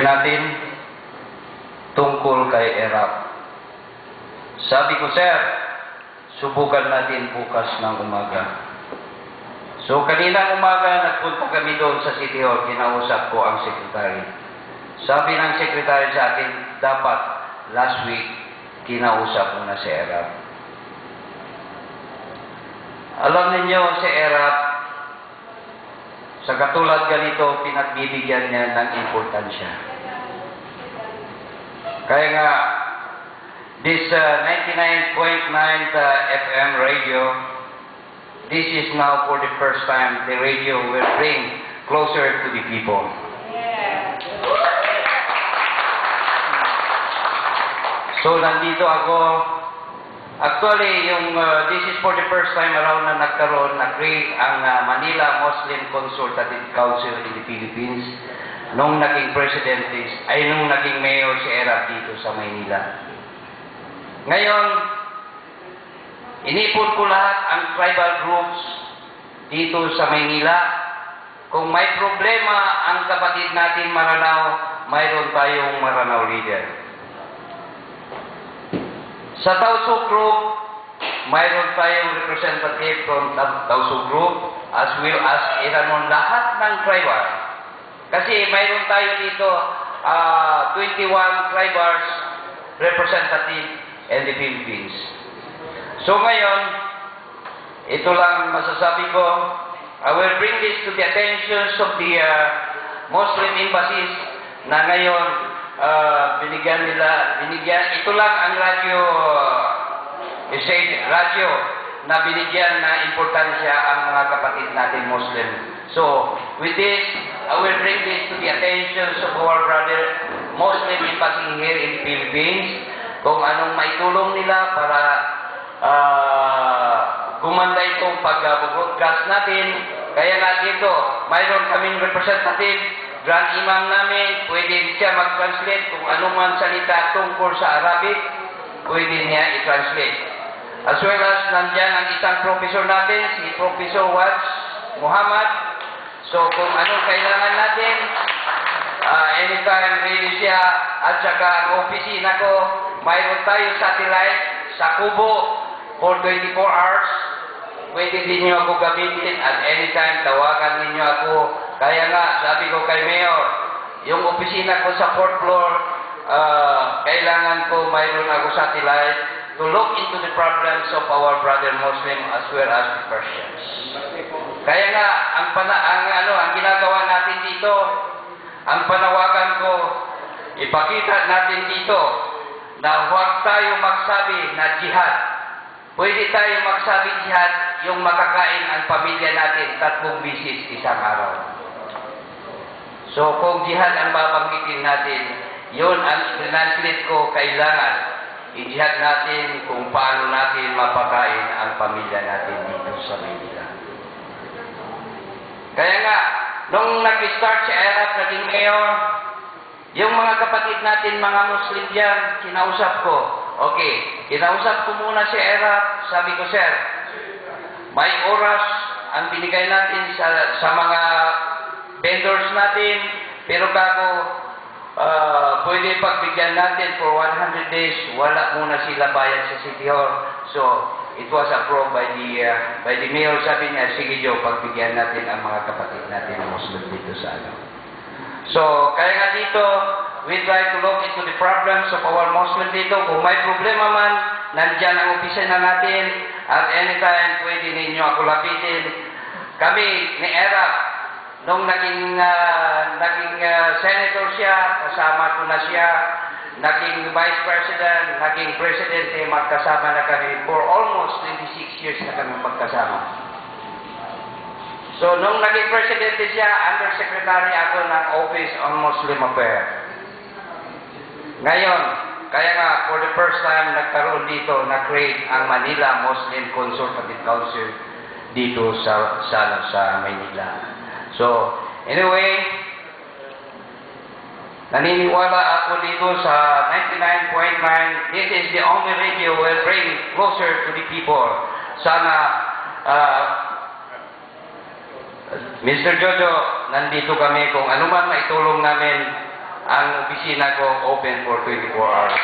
natin tungkol kay Erap. Sabi ko, sir, subukan natin bukas ng umaga. So, kanina umaga, nagpunta kami doon sa City Hall, kinausap ko ang sekretary. Sabi ng sekretary sa akin, dapat last week, kinausap mo na si Erap. Alam ninyo, si Erap, sa katulad ganito, pinagbibigyan niya ng importansya. Kaya nga, this 99.9 FM radio, this is now for the first time the radio will bring closer to the people. So, nandito ako. Actually, this is for the first time around na nagkaroon, na-create ang Manila Muslim Consultative Council in the Philippines nung naging president nung naging mayor si Erap dito sa Maynila. Ngayon, inipon ko lahat ang tribal groups dito sa Maynila. Kung may problema ang kapatid natin Maranao, mayroon tayong Maranao leader. Sa Tausug Group, mayroon tayong representative from Tausug Group as well as iranon lahat ng tribal. Kasi mayroon tayo dito 21 tribals representative in the Philippines. So ngayon, ito lang masasabi ko, I will bring this to the attention of the Muslim embassies na ngayon ito lang ang radio na binigyan na importansya ang mga kapatid natin Muslim. So, with this, I will bring this to the attention of our brother Muslim embassy here in the Philippines, kung anong maitulong nila para gumanda itong pag-broadcast natin. Kaya nga dito, mayroon kaming representative, Grand Imam namin, pwede siya mag-translate kung anuman salita tungkol sa Arabic, pwede niya i-translate. As well as nandyan ang isang professor natin, si Professor Waj Muhammad. So kung anong kailangan natin, anytime ready siya, at saka ang opisina ko, mayroon tayo satellite sa Kubo for 24 hours. Pwede din niyo ako gamitin at anytime tawagan ninyo ako. Kaya nga, sabi ko kay Mayor, yung opisina ko sa 4th floor, kailangan ko mayroon ako satellite to look into the problems of our brother Muslim as well as the Persians. Kaya nga, ang ginagawa natin dito, ang panawagan ko, ipakita natin dito na huwag tayo magsabi na jihad. Pwede tayo magsabi jihad yung makakain ang pamilya natin 3 bisis isang araw. So, kung jihad ang babanggitin natin, yun ang translate ko, kailangan i-jihad natin kung paano natin mapakain ang pamilya natin dito sa Maynila. Kaya nga, nung nag-start si Erap, naging mayor, yung mga kapatid natin, mga Muslim dyan, kinausap ko. Okay, kinausap ko muna si Erap, sabi ko, sir, may oras ang binigay natin sa mga vendors natin, pero kako pwede pagbigyan natin for 100 days, wala muna sila bayad sa City Hall. So, it was approved by the mayor. Sabi niya, sige Joe, pagbigyan natin ang mga kapatid natin na Muslim dito sa ano. So, kaya nga dito, we try to look into the problems of our Muslim dito. Kung may problema man, nandyan ang opisina natin, at anytime pwede ninyo ako lapitin. Kami ni Erap, nung naging senator siya, kasama ko na siya, naging vice president, naging president, magkasama na kami for almost 26 years na kami magkasama. So, nung naging president siya, undersecretary ako ng Office on Muslim Affairs. Ngayon, kaya nga, for the first time, nagkaroon dito, na-create ang Manila Muslim Consultative Council dito sa Maynila. So, anyway, naniniwala ako dito sa 99.9. This is the only radio will bring closer to the people. Sana, Mr. Jojo, nandito kami kung anuman maitulong namin ang opisina ko open for 24 hours.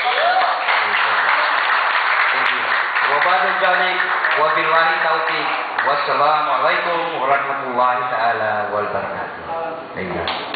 Thank you. Wabado Jalik, wabillahi taufiq, wassalamu alaikum warahmatullahi ta'ala wabarakatuh. Thank you.